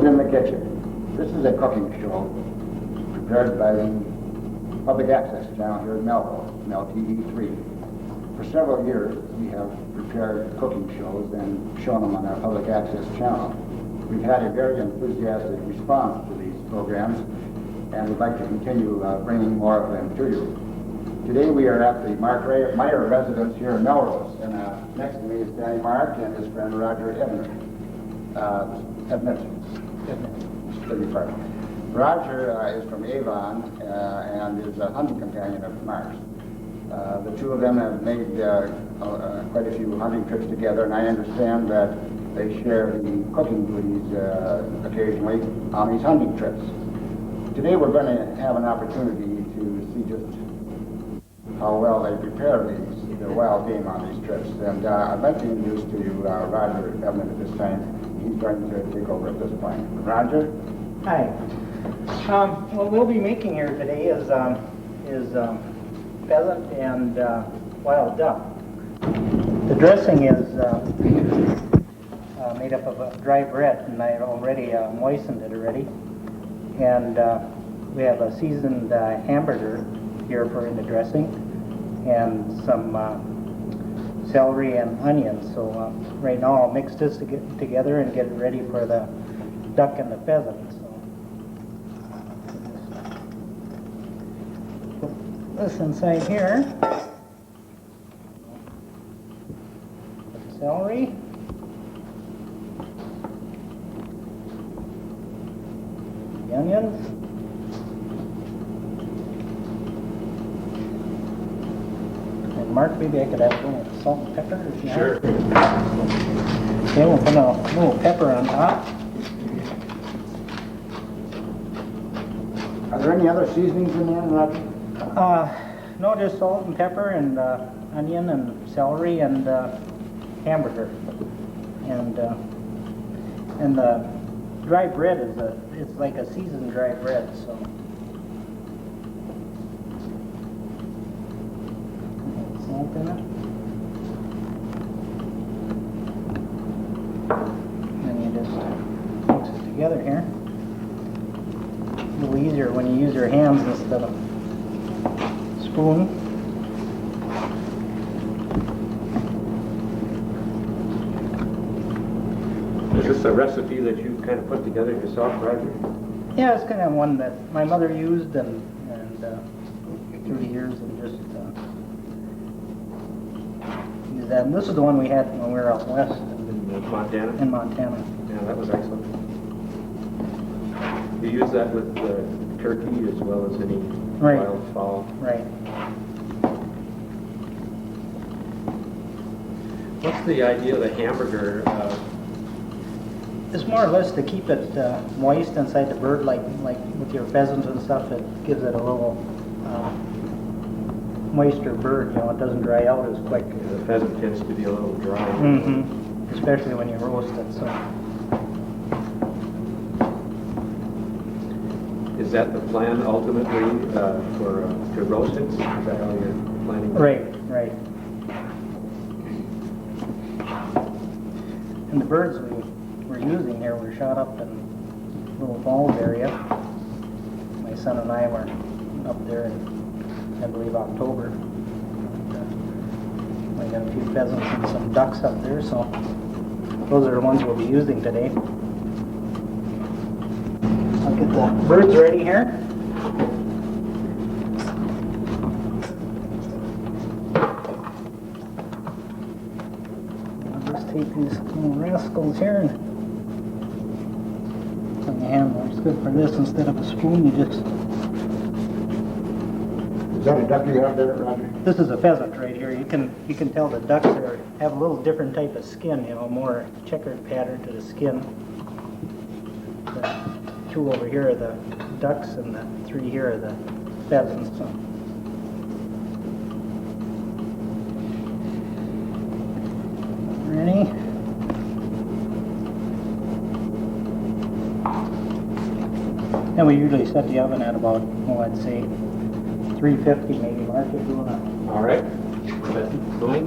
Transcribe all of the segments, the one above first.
Tools in the Kitchen. This is a cooking show prepared by the public access channel here at Melrose, Mel-TV 3. For several years, we have prepared cooking shows and shown them on our public access channel. We've had a very enthusiastic response to these programs, and we'd like to continue bringing more of them to you. Today we are at the Meyer residence here in Melrose, and next to me is Danny Mark and his friend Roger Ebnet. Roger is from Avon and is a hunting companion of Mark's. The two of them have made quite a few hunting trips together, and I understand that they share the cooking duties occasionally on these hunting trips. Today we're going to have an opportunity to see just how well they prepare the wild game on these trips. And I'd like to introduce to you Roger Ebnet at this time. He's going to take over at this point. Roger? Hi. What we'll be making here today is pheasant and wild duck. The dressing is made up of dry bread, and I already moistened it already. And we have a seasoned hamburger here for in the dressing, and some celery and onions. So right now I'll mix this together and get it ready for the duck and the pheasant. So put this inside here. Put the celery. The onions. Mark, maybe I could have a little salt and pepper. Sure. Okay, we'll put a little pepper on top. Are there any other seasonings in there, Roger? No, just salt and pepper and onion and celery and hamburger. And the dry bread it's like a seasoned dry bread, so. Salt in it. And you just mix it together here. A little easier when you use your hands instead of spoon. Is this a recipe that you kind of put together yourself, Roger? Yeah, it's kind of one that my mother used and through the years and just use that. And this is the one we had when we were out west. In Montana? In Montana. Yeah, that was excellent. You use that with turkey as well as any wild fowl? Right. What's the idea of the hamburger? It's more or less to keep it moist inside the bird, like with your pheasants and stuff. It gives it a little moister bird. You know, it doesn't dry out as quick. The pheasant tends to be a little dry. Mm-hmm. Especially when you roast it. So. Is that the plan ultimately to roast it? Is that how you're planning? Right. And the birds we're using here were shot up in Little Falls area. My son and I were up there in, I believe, October. And, I got a few pheasants and some ducks up there, so those are the ones we'll be using today. I'll get the birds ready here. I'll just take these little rascals here and on the handle. It's good for this. Instead of a spoon, you just... Is that a duck you have there, Roger? This is a pheasant right here. You can tell the ducks have a little different type of skin, you know, more checkered pattern to the skin. The two over here are the ducks and the three here are the pheasants. So. Ready? And we usually set the oven at about, I'd say 350 maybe, Mark, if you want to. All right. That's going.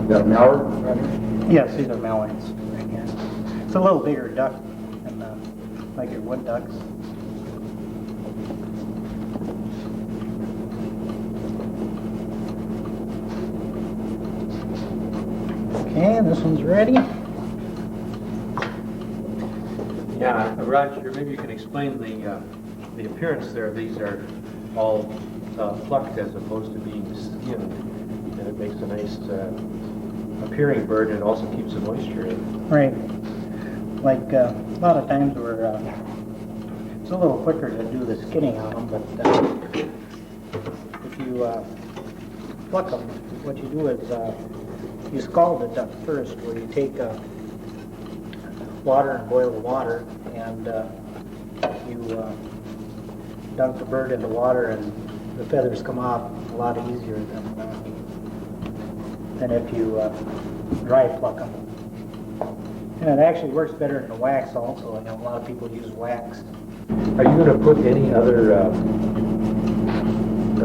that Meller? Yes, these are mallards right here. It's a little bigger duck than like your wood ducks. Okay, this one's ready. Yeah, Roger, maybe you can explain the appearance there. These are all plucked as opposed to being skinned, and it makes a nice appearing bird, and it also keeps the moisture in. Right. Like a lot of times it's a little quicker to do the skinning on them, but if you pluck them, what you do is you scald the duck first, where you take water and boil the water, and you dunk the bird in the water, and the feathers come off a lot easier than if you dry pluck them. And it actually works better in the wax also. I know a lot of people use wax. Are you going to put any other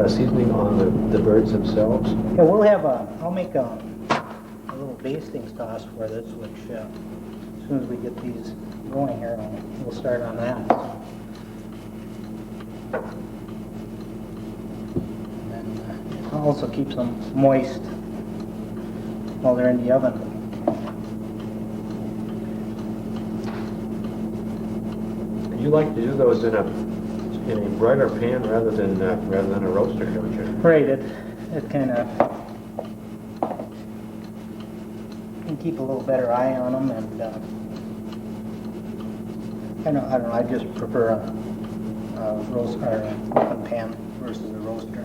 seasoning on the birds themselves? Yeah, we'll have I'll make a little basting sauce for this, which as soon as we get these going here, we'll start on that. And it also keeps them moist while they're in the oven. You like to do those in a broiler pan rather than a roaster, don't you? Right, it kind of can keep a little better eye on them, and I don't know. I just prefer a roast or an open pan versus a roaster.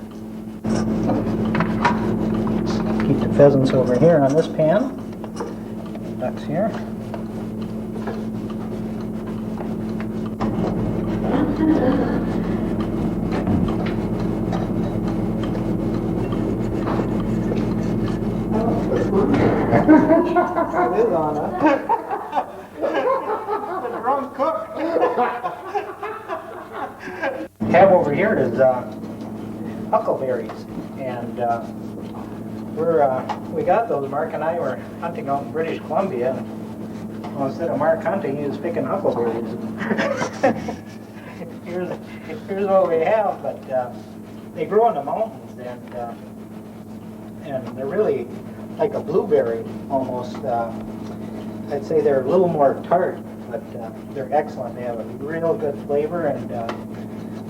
Keep the pheasants over here on this pan. The ducks here. It is on it. The wrong cook. Have over here is huckleberries, and we got those. Mark and I were hunting out in British Columbia. Well, instead of Mark hunting, he was picking huckleberries. here's what we have, but they grow in the mountains, and they're really like a blueberry almost. I'd say they're a little more tart, but they're excellent. They have a real good flavor, and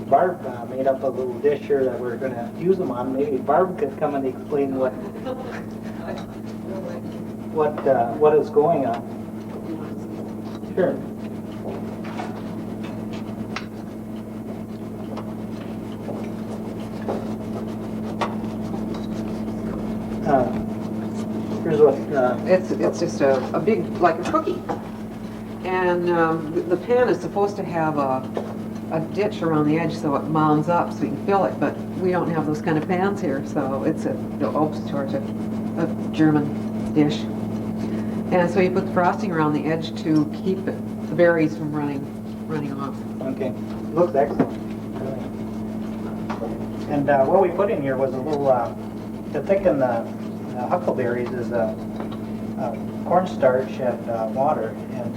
Barb made up a little dish here that we're going to use them on. Maybe Barb could come and explain what is going on. Sure. Here's what It's just a big, like a cookie. And the pan is supposed to have a ditch around the edge so it mounds up so you can fill it, but we don't have those kind of pans here, so it's a German dish. And so you put the frosting around the edge to keep the berries from running off. Okay, looks excellent. Really. And what we put in here was a little to thicken the huckleberries is cornstarch and water, and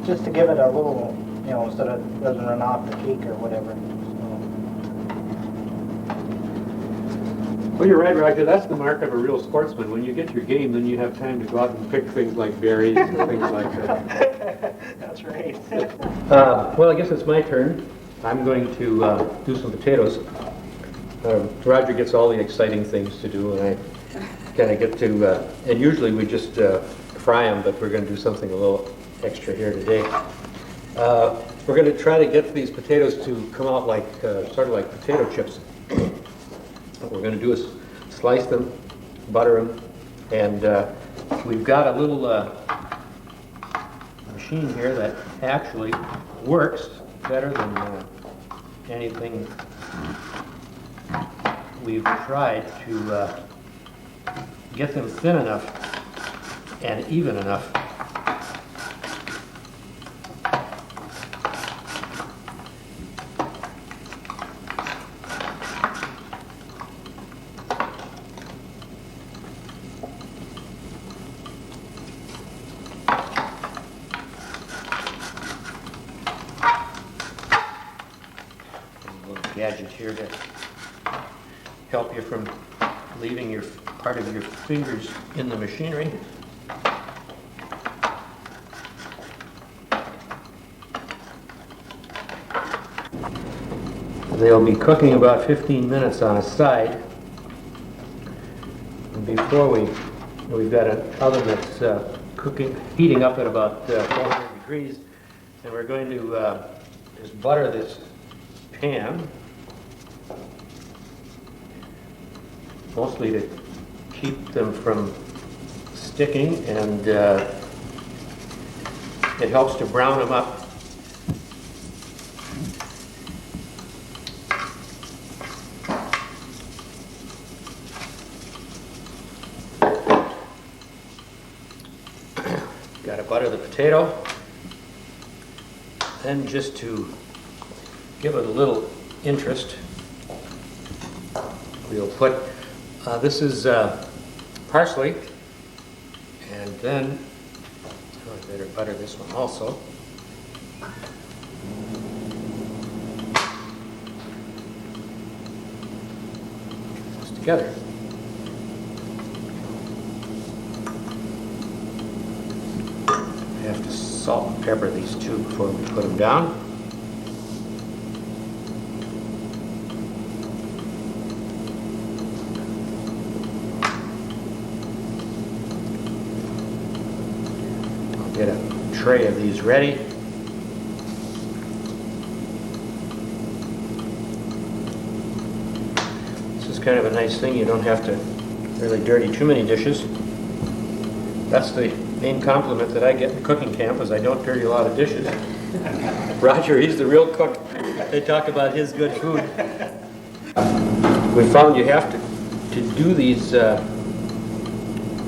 just to give it a little, so that it doesn't run off the cake or whatever. Well, you're right, Roger. That's the mark of a real sportsman. When you get your game, then you have time to go out and pick things like berries and things like that. That's right. Well, I guess it's my turn. I'm going to do some potatoes. Roger gets all the exciting things to do, and I kind of get to, and usually we just fry them, but we're going to do something a little extra here today. We're going to try to get these potatoes to come out like, sort of like potato chips. What we're going to do is slice them, butter them, and we've got a little machine here that actually works better than anything we've tried to get them thin enough and even enough. wrench here to help you from leaving your part of your fingers in the machinery. They'll be cooking about 15 minutes on a side. And before we've got an oven that's heating up at about 400 degrees, and we're going to just butter this pan, mostly to keep them from sticking, and it helps to brown them up. Got to butter the potato. Then, just to give it a little interest, we'll put, this is parsley, and then, oh, I better butter this one also. Just together. We have to salt and pepper these two before we put them down. I'll get a tray of these ready. This is kind of a nice thing. You don't have to really dirty too many dishes. That's the main compliment that I get in cooking camp, is I don't dirty a lot of dishes. Roger, he's the real cook. They talk about his good food. We found you have to do these,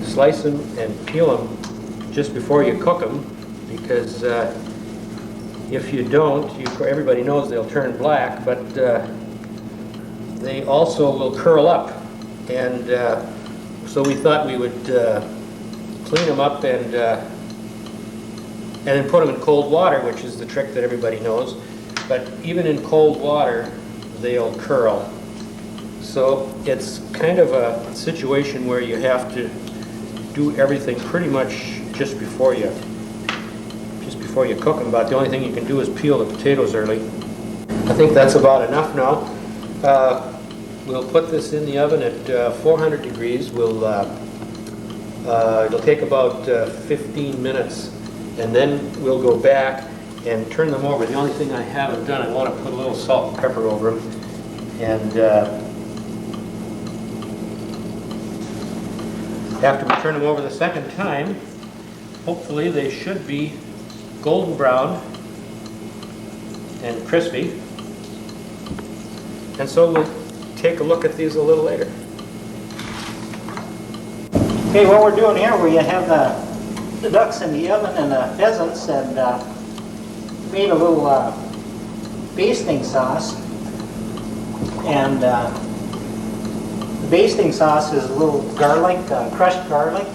slice them and peel them just before you cook them, because if you don't, everybody knows they'll turn black, but they also will curl up. And so we thought we would clean them up and then put them in cold water, which is the trick that everybody knows. But even in cold water, they'll curl. So it's kind of a situation where you have to do everything pretty much just before you cook them. About the only thing you can do is peel the potatoes early. I think that's about enough now. We'll put this in the oven at 400 degrees. It'll take about 15 minutes, and then we'll go back and turn them over. The only thing I haven't done, I want to put a little salt and pepper over them, and after we turn them over the second time, hopefully they should be golden brown and crispy. And so we'll take a look at these a little later. Okay, what we're doing here, we have the ducks in the oven and the pheasants, and made a little basting sauce. And the basting sauce is a little garlic, crushed garlic,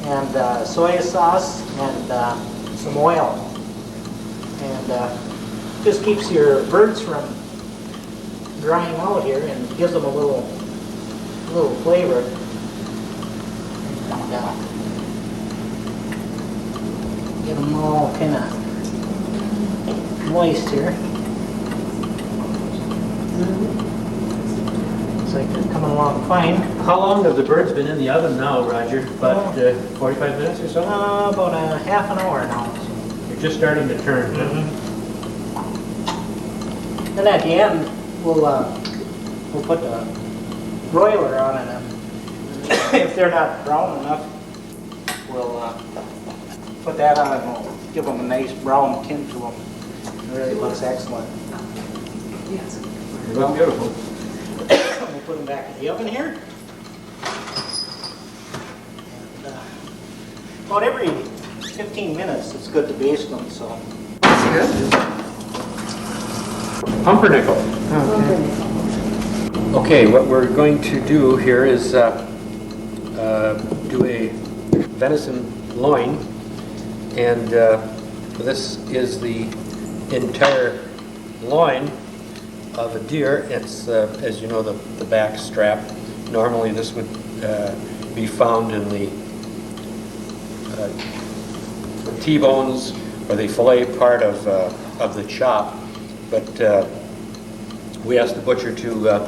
and soy sauce, and some oil. And just keeps your birds from drying out here and gives them a little flavor. Get them all kind of moist here. Looks like they're coming along fine. How long have the birds been in the oven now, Roger? About 45 minutes or so? About a half an hour now. You're just starting to turn. Then at the end, we'll put the broiler on it. And if they're not brown enough, we'll put that on and we'll give them a nice brown tint to them. It really looks excellent. Yes. They look beautiful. We'll put them back in the oven here. And, about every 15 minutes, it's good to baste them. So. Pumpernickel. Okay, what we're going to do here is do a venison loin, and this is the entire loin. of a deer. It's, as you know, the back strap. Normally this would be found in the T-bones or the fillet part of the chop, but we asked the butcher to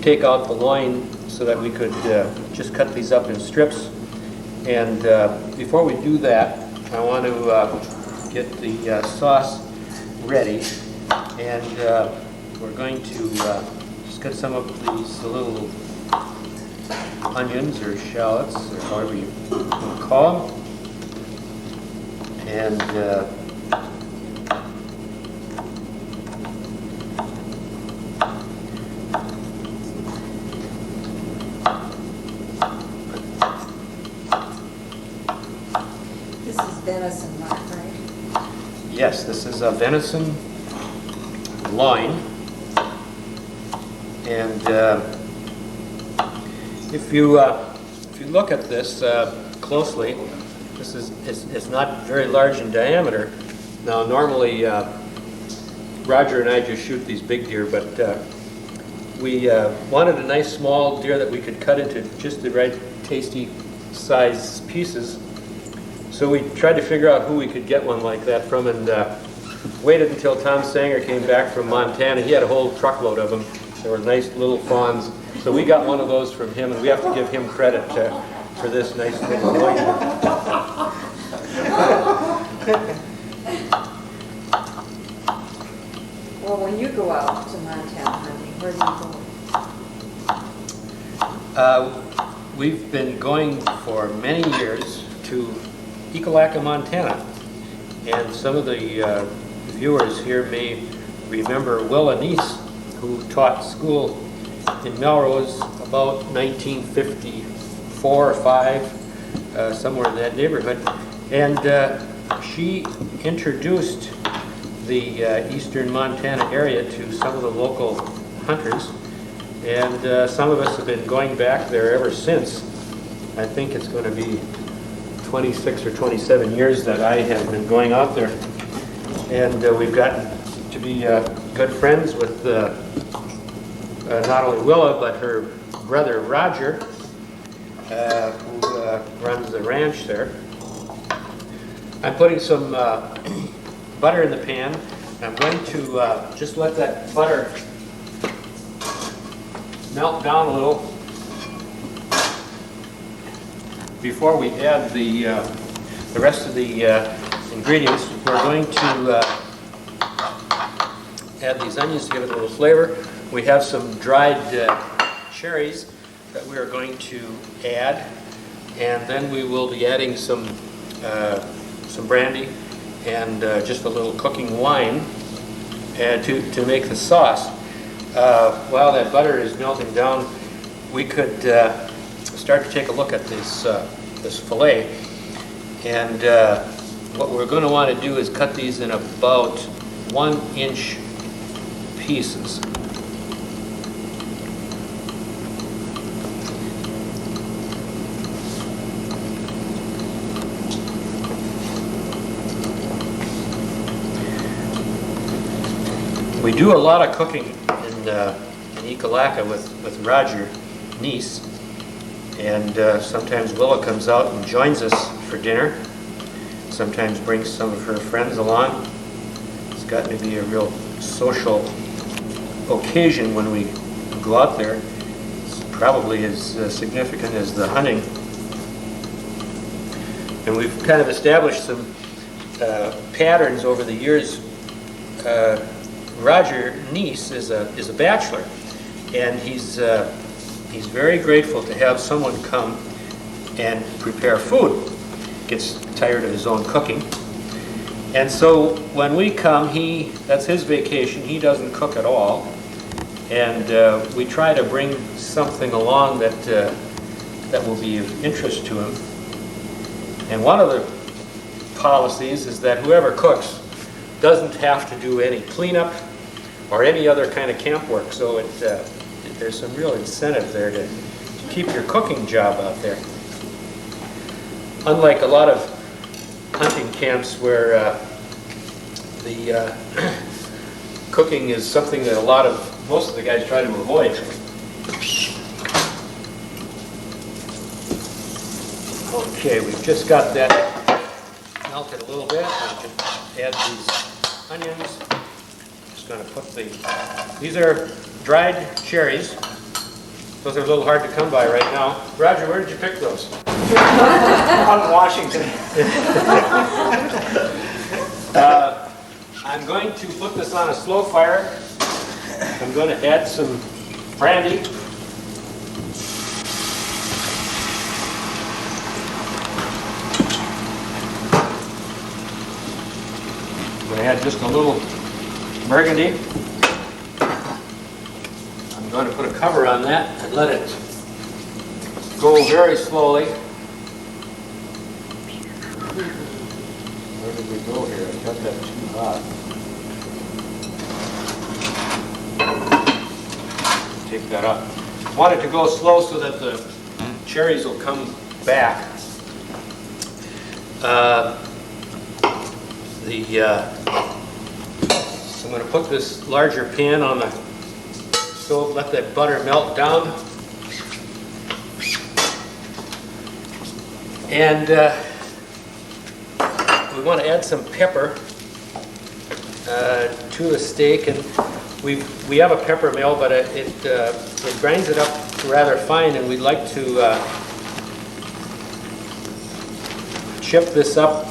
take out the loin so that we could just cut these up in strips. And before we do that, I want to get the sauce ready, and we're going to just cut some of these little onions or shallots, or however you want to call them, and This is venison, Mark, right? yes, this is a venison loin, and if you look at this closely, this is it's not very large in diameter. Now, normally Roger and I just shoot these big deer, but we wanted a nice small deer that we could cut into just the right tasty size pieces. So we tried to figure out who we could get one like that from, and waited until Tom Sanger came back from Montana. He had a whole truckload of them. They were nice little fawns. So we got one of those from him, and we have to give him credit for this nice little loin. Well, when you go out to Montana hunting, where do you go? We've been going for many years to Ekalaka, Montana, and some of the viewers here may remember Willa Neese, who taught school in Melrose about 1954 or 5, somewhere in that neighborhood, and she introduced the eastern Montana area to some of the local hunters, and some of us have been going back there ever since. I think it's going to be 26 or 27 years that I have been going out there, and we've gotten to be good friends with not only Willa, but her brother Roger, who runs the ranch there. I'm putting some butter in the pan. I'm going to just let that butter melt down a little before we add the rest of the ingredients. We're going to add these onions to give it a little flavor. We have some dried cherries that we are going to add, and then we will be adding some brandy and just a little cooking wine to make the sauce. While that butter is melting down, we could start to take a look at this fillet, and what we're going to want to do is cut these in about 1-inch pieces. We do a lot of cooking in Ekalaka with Roger Neese, and sometimes Willa comes out and joins us for dinner. Sometimes brings some of her friends along. It's gotten to be a real social occasion when we go out there. It's probably as significant as the hunting. And we've kind of established some patterns over the years. Roger Neese is a bachelor, and he's very grateful to have someone come and prepare food. Gets tired of his own cooking, and so when we come, that's his vacation. He doesn't cook at all, and we try to bring something along that will be of interest to him. And one of the policies is that whoever cooks doesn't have to do any cleanup or any other kind of camp work. So there's some real incentive there to keep your cooking job out there. Unlike a lot of cooking is something that most of the guys try to avoid. Okay, we've just got that melted a little bit. We can add these onions. Just going to put these are dried cherries. Those are a little hard to come by right now. Roger, where did you pick those? On Washington. I'm going to put this on a slow fire. I'm going to add some brandy. I'm going to add just a little burgundy. I'm going to put a cover on that and let it go very slowly. Where did we go here? I got that too hot. Take that up. I want it to go slow so that the cherries will come back. I'm going to put this larger pan on the stove, let that butter melt down. And we want to add some pepper to the steak, and we have a pepper mill, but it grinds it up rather fine, and we'd like to chip this up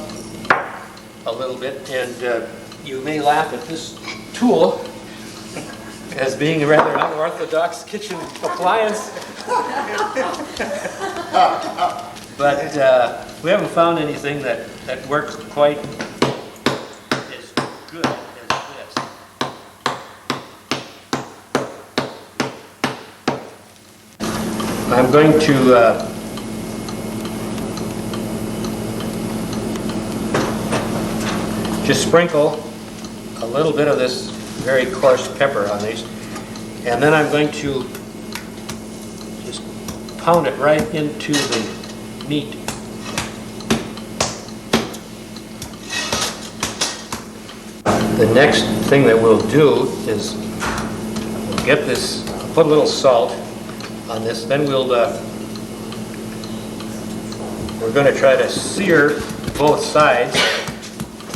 a little bit. And you may laugh at this tool as being a rather unorthodox kitchen appliance, but we haven't found anything that works quite as good as this. I'm going to just sprinkle a little bit of this very coarse pepper on these, and then I'm going to just pound it right into the meat. The next thing that we'll do is we'll get this, put a little salt on this, then we're going to try to sear both sides,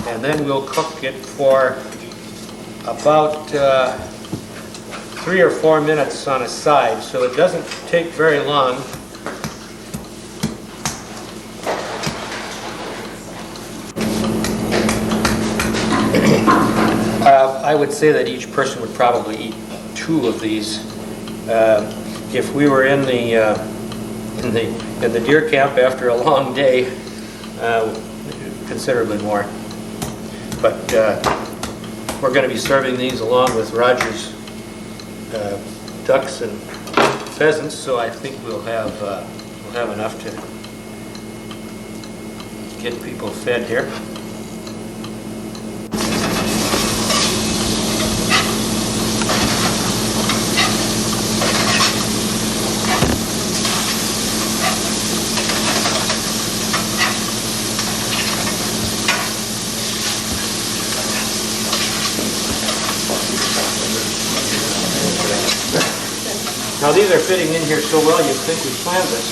and then we'll cook it for about 3 or 4 minutes on a side, so it doesn't take very long. I would say that each person would probably eat 2 of these. If we were in the deer camp after a long day, considerably more. But we're going to be serving these along with Roger's ducks and pheasants, so I think we'll have enough to get people fed here. Now these are fitting in here so well you'd think we planned this.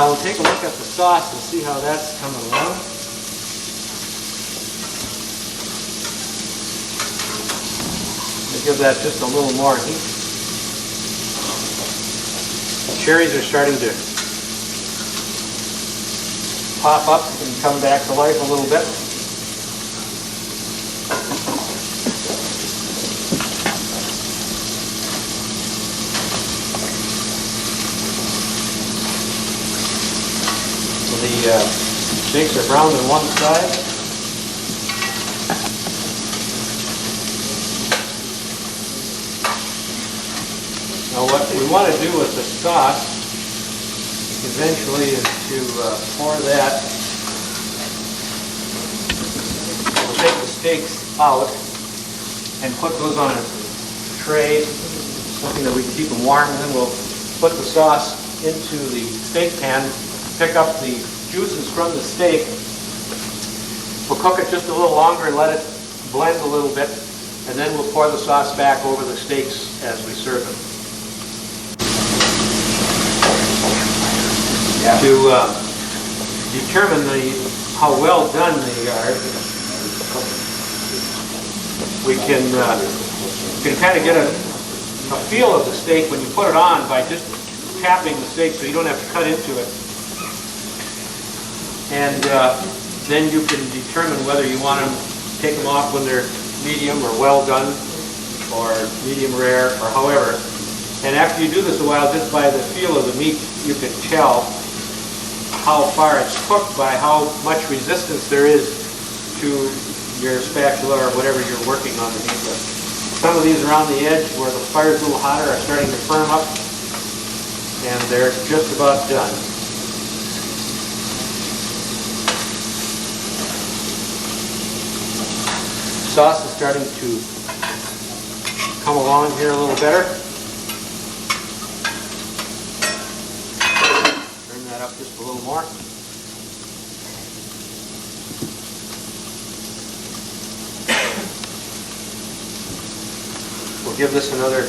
We'll take a look at the sauce and see how that's coming along. We'll give that just a little more heat. The cherries are starting to pop up and come back to life a little bit. The steaks are browned on one side. Now what we want to do with the sauce eventually is to pour that. We'll take the steaks out and put those on a tray, something that we can keep them warm, and then we'll put the sauce into the steak pan, pick up the juices from the steak, We'll cook it just a little longer and let it blend a little bit, and then we'll pour the sauce back over the steaks as we serve them. To determine how well done they are, we can kind of get a feel of the steak when you put it on by just tapping the steak, so you don't have to cut into it. And then you can determine whether you want to take them off when they're medium or well done, or medium rare, or however. And after you do this a while, just by the feel of the meat, you can tell how far it's cooked by how much resistance there is to your spatula or whatever you're working on the meat with. Some of these around the edge where the fire's a little hotter are starting to firm up, and they're just about done. Sauce is starting to come along here a little better. Turn that up just a little more. We'll give this another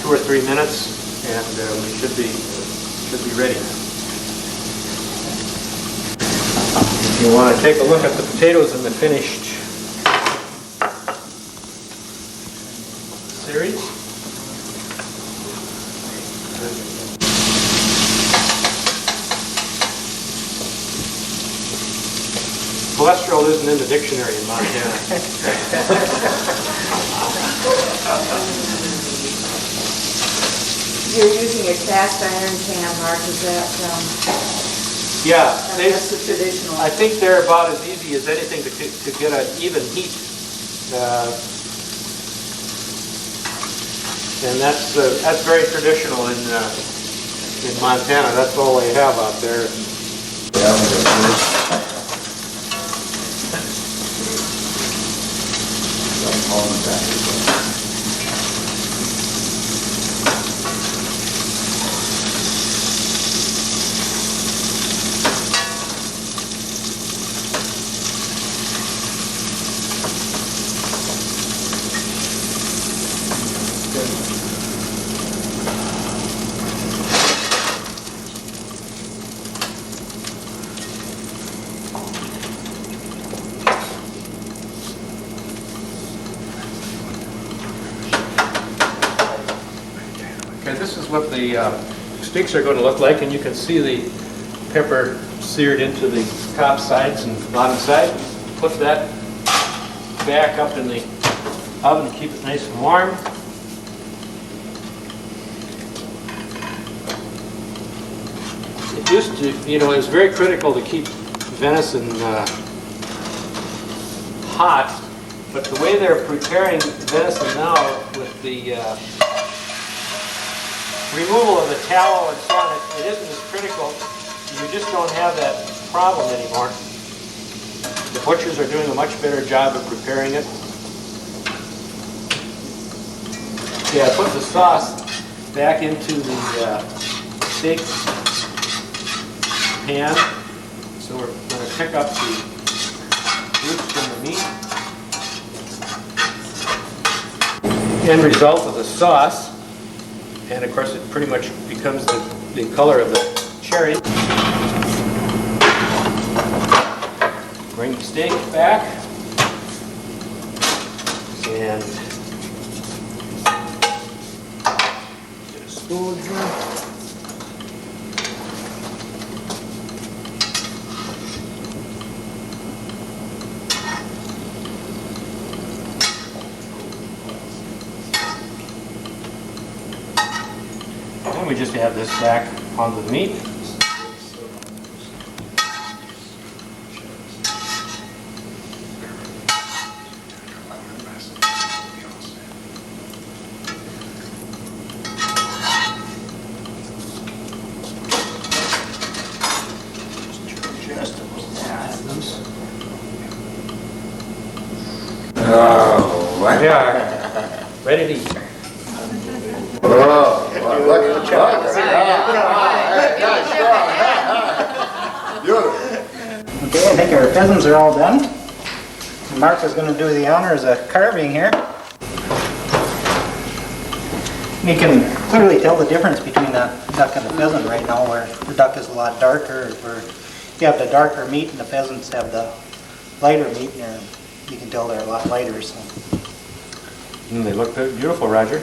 2 or 3 minutes, and we should be ready. If you want to take a look at the potatoes in the finished series. Cholesterol isn't in the dictionary in Montana. You're using a cast iron pan, Mark, is that, Yeah, that's the traditional? I think they're about as easy as anything to get an even heat. And that's very traditional in Montana. That's all they have out there. Okay, this is what the steaks are going to look like, and you can see the pepper seared into the top sides and bottom side. Put that back up in the oven to keep it nice and warm. It used to, it was very critical to keep venison hot, but the way they're preparing venison now with the removal of the tallow and so on, it isn't as critical. You just don't have that problem anymore. The butchers are doing a much better job of preparing it. Yeah, I put the sauce back into the steak pan. So we're going to pick up the roots from the meat. End result of the sauce. And of course, it pretty much becomes the color of the cherry. Bring the steak back. And get a spoon here. And we just add this back onto the meat. Just a little tad of this. Oh, Here we are, ready to eat. Okay, I think our pheasants are all done. Mark is going to do the honors of carving here. You can clearly tell the difference between the duck and the pheasant right now, where the duck is a lot darker, where you have the darker meat and the pheasants have the lighter meat, and you can tell they're a lot lighter. So. They look beautiful, Roger.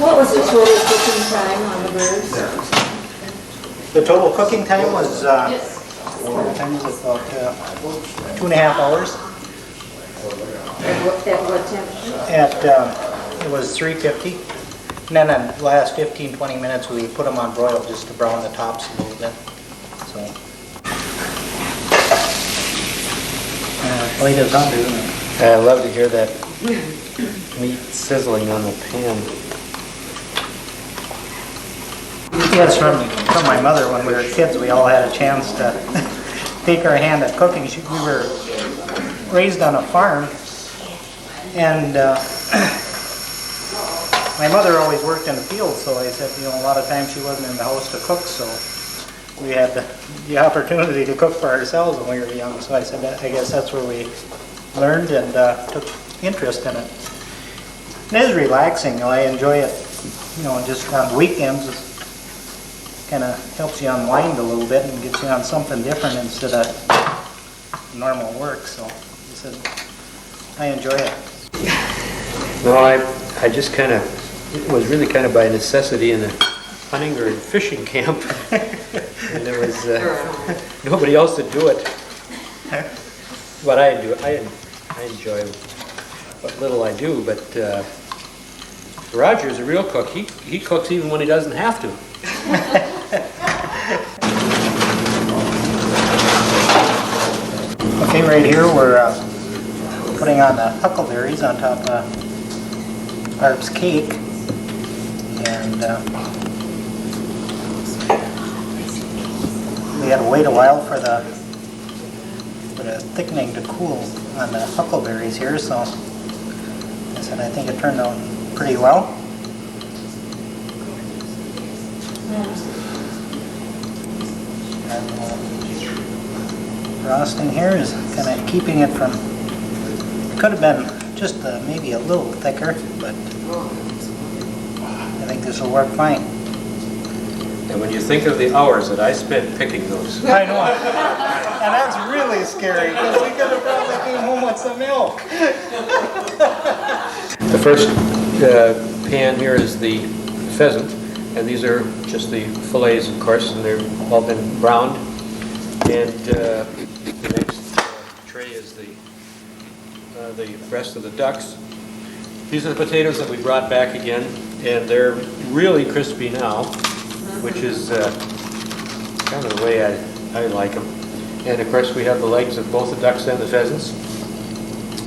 What was the total cooking time on the birds? The total cooking time was, what time was it? About 2.5 hours. At what temperature? It was 350. And then in the last 15-20 minutes we put them on broil just to brown the tops a little bit. So, plate is on, isn't it? I love to hear that meat sizzling on the pan. Yes, from my mother when we were kids, we all had a chance to take our hand at cooking. We were raised on a farm, and my mother always worked in the field, so I said, a lot of times she wasn't in the house to cook, so we had the opportunity to cook for ourselves when we were young. So I said, I guess that's where we learned and took interest in it. It is relaxing. I enjoy it, just on weekends. Kind of helps you unwind a little bit and gets you on something different instead of normal work. So I said, I enjoy it. No, I just kind of, it was really kind of by necessity in a hunting or fishing camp. And there was nobody else to do it. But I enjoy what little I do, but Roger's a real cook. He cooks even when he doesn't have to. Okay, right here we're putting on the huckleberries on top of Barb's cake, and we had to wait a while for the thickening to cool on the huckleberries here. So I said I think it turned out pretty well. Frosting here is kind of keeping it from, could have been just maybe a little thicker, but I think this will work fine. And when you think of the hours that I spent picking those. I know. And that's really scary because we could have probably came home with some milk. The first pan here is the pheasant, and these are just the fillets, of course, and they've all been browned. And the next tray is the rest of the ducks. These are the potatoes that we brought back again, and they're really crispy now, which is kind of the way I like them. And of course we have the legs of both the ducks and the pheasants.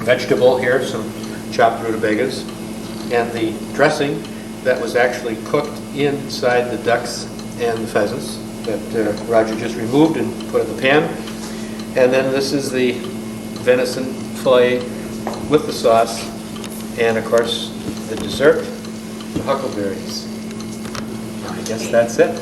Vegetable here, some chopped rutabagas, and the dressing that was actually cooked inside the ducks and the pheasants that Roger just removed and put in the pan. And then this is the venison fillet with the sauce, and of course the dessert, the huckleberries. I guess that's it.